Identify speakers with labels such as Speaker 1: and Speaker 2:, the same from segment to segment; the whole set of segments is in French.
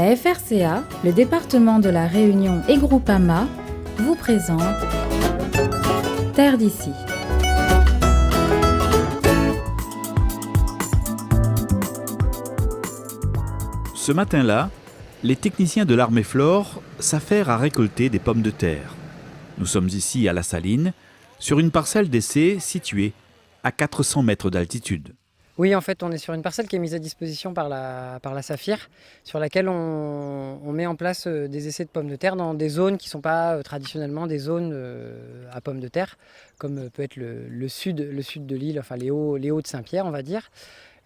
Speaker 1: La FRCA, le département de la Réunion et Groupama vous présente Terre d'ici.
Speaker 2: Ce matin-là, les techniciens de l'armée Flore s'affairent à récolter des pommes de terre. Nous sommes ici à La Saline, sur une parcelle d'essai située à 400 mètres d'altitude.
Speaker 3: Oui, en fait, on est sur une parcelle qui est mise à disposition par la Saphir, sur laquelle on met en place des essais de pommes de terre dans des zones qui ne sont pas traditionnellement des zones à pommes de terre, comme peut être le sud de l'île, enfin les hauts de Saint-Pierre, on va dire.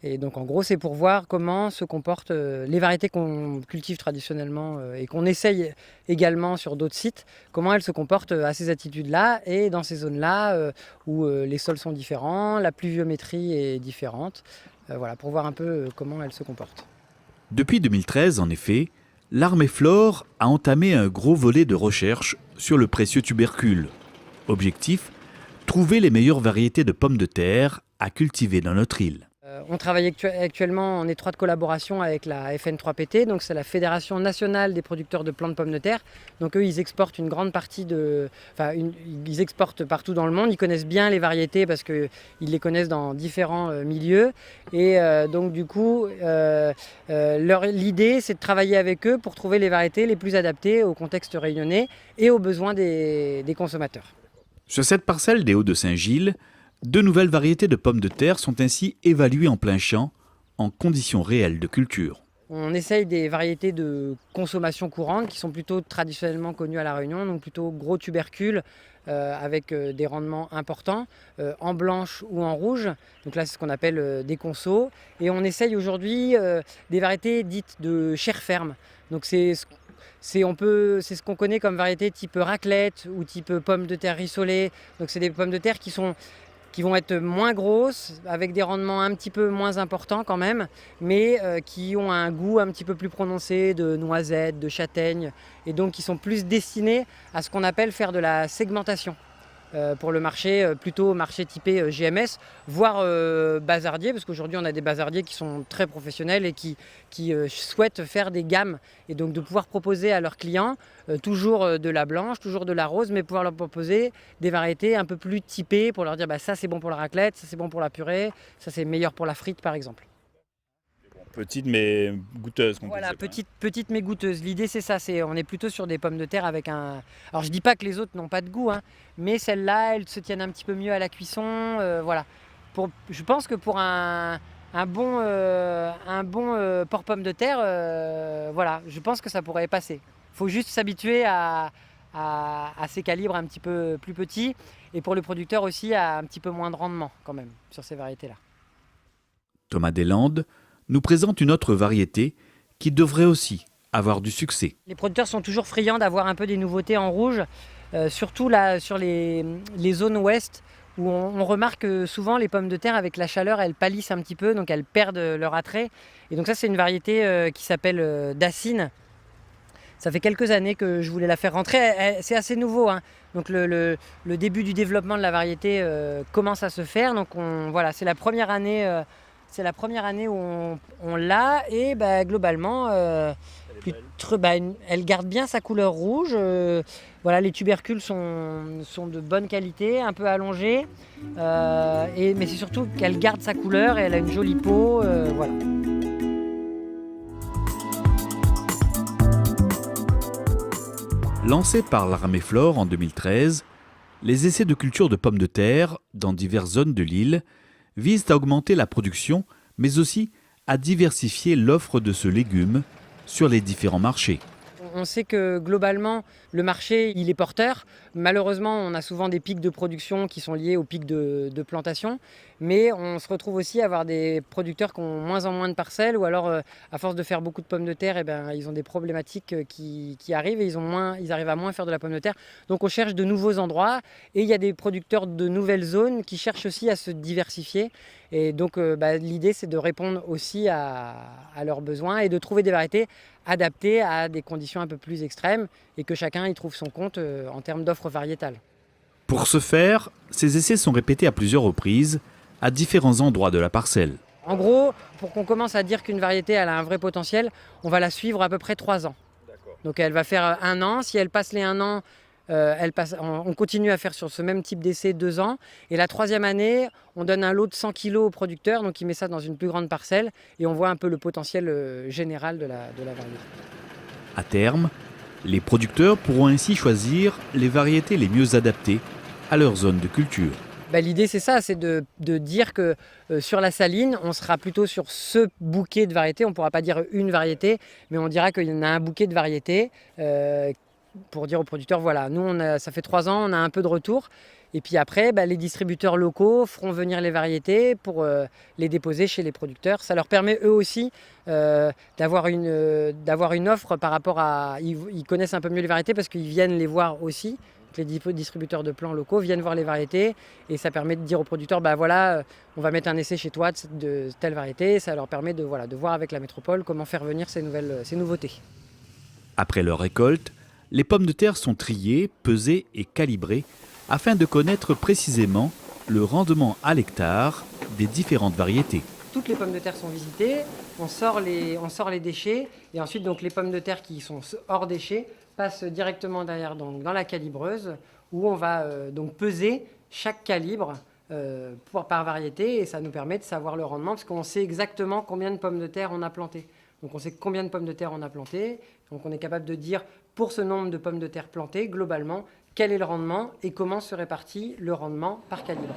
Speaker 3: Et donc en gros, c'est pour voir comment se comportent les variétés qu'on cultive traditionnellement et qu'on essaye également sur d'autres sites, comment elles se comportent à ces altitudes-là et dans ces zones-là où les sols sont différents, la pluviométrie est différente, voilà, pour voir un peu comment elles se comportent.
Speaker 2: Depuis 2013, en effet, l'armée Flore a entamé un gros volet de recherche sur le précieux tubercule. Objectif, trouver les meilleures variétés de pommes de terre à cultiver dans notre île.
Speaker 3: On travaille actuellement en étroite collaboration avec la FN3PT, donc c'est la Fédération nationale des producteurs de plants de pommes de terre. Donc eux, ils exportent une grande partie ils exportent partout dans le monde. Ils connaissent bien les variétés parce qu'ils les connaissent dans différents milieux. Et donc du coup, l'idée, c'est de travailler avec eux pour trouver les variétés les plus adaptées au contexte réunionnais et aux besoins des consommateurs.
Speaker 2: Sur cette parcelle des Hauts-de-Saint-Gilles, 2 nouvelles variétés de pommes de terre sont ainsi évaluées en plein champ, en conditions réelles de culture.
Speaker 3: On essaye des variétés de consommation courante qui sont plutôt traditionnellement connues à La Réunion, donc plutôt gros tubercules avec des rendements importants, en blanche ou en rouge. Donc là, c'est ce qu'on appelle des consos. Et on essaye aujourd'hui des variétés dites de chair ferme. Donc c'est ce qu'on connaît comme variété type raclette ou type pomme de terre rissolée. Donc c'est des pommes de terre qui vont être moins grosses, avec des rendements un petit peu moins importants quand même, mais qui ont un goût un petit peu plus prononcé de noisettes, de châtaignes, et donc qui sont plus destinés à ce qu'on appelle faire de la segmentation. Pour le marché, plutôt marché typé GMS, voire bazardier, parce qu'aujourd'hui on a des bazardiers qui sont très professionnels et qui souhaitent faire des gammes, et donc de pouvoir proposer à leurs clients toujours de la blanche, toujours de la rose, mais pouvoir leur proposer des variétés un peu plus typées pour leur dire ça c'est bon pour la raclette, ça c'est bon pour la purée, ça c'est meilleur pour la frite par exemple.
Speaker 2: Petite mais goûteuse.
Speaker 3: Voilà, petite mais goûteuse. L'idée c'est ça, on est plutôt sur des pommes de terre avec un... Alors je dis pas que les autres n'ont pas de goût, mais celles-là, elles se tiennent un petit peu mieux à la cuisson. Voilà. Je pense que pour un bon porc pomme de terre, voilà, je pense que ça pourrait passer. Il faut juste s'habituer à ces calibres un petit peu plus petits, et pour le producteur aussi à un petit peu moins de rendement quand même sur ces variétés-là.
Speaker 2: Thomas Deslandes nous présente une autre variété qui devrait aussi avoir du succès.
Speaker 3: Les producteurs sont toujours friands d'avoir un peu des nouveautés en rouge, surtout là sur les zones ouest où on remarque que souvent les pommes de terre avec la chaleur elles pâlissent un petit peu, donc elles perdent leur attrait. Et donc ça c'est une variété qui s'appelle Dacine. Ça fait quelques années que je voulais la faire rentrer, c'est assez nouveau. Donc le début du développement de la variété commence à se faire, donc voilà, c'est la première année. C'est la première année où on l'a, et globalement, elle garde bien sa couleur rouge. Voilà, les tubercules sont de bonne qualité, un peu allongés, mais c'est surtout qu'elle garde sa couleur et elle a une jolie peau. Voilà.
Speaker 2: Lancés par l'armée Flore en 2013, les essais de culture de pommes de terre dans diverses zones de l'île visent à augmenter la production, mais aussi à diversifier l'offre de ce légume sur les différents marchés.
Speaker 3: On sait que globalement, le marché, il est porteur. Malheureusement, on a souvent des pics de production qui sont liés aux pics de plantation. Mais on se retrouve aussi à avoir des producteurs qui ont moins en moins de parcelles, ou alors, à force de faire beaucoup de pommes de terre, ils ont des problématiques qui arrivent et ils arrivent à moins faire de la pomme de terre. Donc on cherche de nouveaux endroits, et il y a des producteurs de nouvelles zones qui cherchent aussi à se diversifier. Et donc l'idée, c'est de répondre aussi à leurs besoins et de trouver des variétés adaptées à des conditions un peu plus extrêmes, et que chacun y trouve son compte en termes d'offres variétales.
Speaker 2: Pour ce faire, ces essais sont répétés à plusieurs reprises, à différents endroits de la parcelle.
Speaker 3: En gros, pour qu'on commence à dire qu'une variété elle a un vrai potentiel, on va la suivre à peu près 3 ans. Donc elle va faire 1 an. Si elle passe les 1 an, on continue à faire sur ce même type d'essai 2 ans. Et la 3e année, on donne un lot de 100 kg au producteur. Donc il met ça dans une plus grande parcelle et on voit un peu le potentiel général de la variété.
Speaker 2: À terme, les producteurs pourront ainsi choisir les variétés les mieux adaptées à leur zone de culture.
Speaker 3: L'idée c'est ça, c'est de dire que sur la Saline, on sera plutôt sur ce bouquet de variétés. On ne pourra pas dire une variété, mais on dira qu'il y en a un bouquet de variétés pour dire aux producteurs, voilà, nous ça fait 3 ans, on a un peu de retour. Et puis après, les distributeurs locaux feront venir les variétés pour les déposer chez les producteurs. Ça leur permet eux aussi d'avoir une offre par rapport à... Ils connaissent un peu mieux les variétés parce qu'ils viennent les voir aussi. Les distributeurs de plants locaux viennent voir les variétés et ça permet de dire aux producteurs, voilà, on va mettre un essai chez toi de telle variété. Ça leur permet de voir avec la métropole comment faire venir ces nouveautés.
Speaker 2: Après leur récolte, les pommes de terre sont triées, pesées et calibrées afin de connaître précisément le rendement à l'hectare des différentes variétés.
Speaker 3: Toutes les pommes de terre sont visitées, on sort les déchets et ensuite donc, les pommes de terre qui sont hors déchets passent directement derrière dans la calibreuse où on va donc peser chaque calibre par variété et ça nous permet de savoir le rendement parce qu'on sait exactement combien de pommes de terre on a plantées. Donc on sait combien de pommes de terre on a plantées, donc on est capable de dire pour ce nombre de pommes de terre plantées, globalement, quel est le rendement et comment se répartit le rendement par calibre.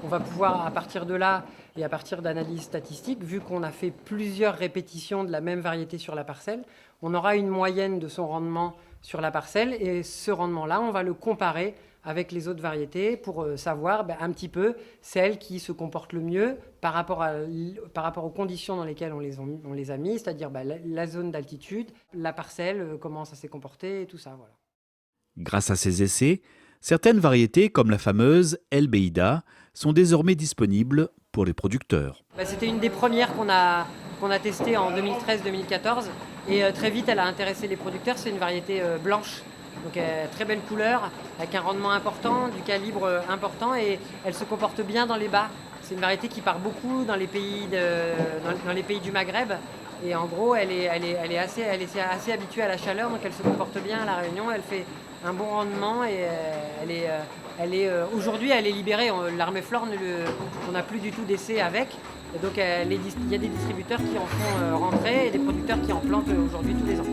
Speaker 3: On va pouvoir, à partir de là et à partir d'analyses statistiques, vu qu'on a fait plusieurs répétitions de la même variété sur la parcelle, on aura une moyenne de son rendement sur la parcelle et ce rendement-là, on va le comparer avec les autres variétés pour savoir un petit peu celles qui se comportent le mieux par rapport aux conditions dans lesquelles on les a mis, c'est-à-dire la zone d'altitude, la parcelle, comment ça s'est comporté et tout ça. Voilà.
Speaker 2: Grâce à ces essais, certaines variétés comme la fameuse Elbeida sont désormais disponibles pour les producteurs.
Speaker 3: C'était une des premières qu'on a testées en 2013-2014 et très vite elle a intéressé les producteurs. C'est une variété blanche. Donc très belle couleur, avec un rendement important, du calibre important et elle se comporte bien dans les bas. C'est une variété qui part beaucoup dans les pays du Maghreb et en gros elle est assez habituée à la chaleur, donc elle se comporte bien à La Réunion, elle fait un bon rendement et aujourd'hui elle est libérée. L'armée flore, on n'a plus du tout d'essai avec. Et donc il y a des distributeurs qui en font rentrer et des producteurs qui en plantent aujourd'hui tous les ans.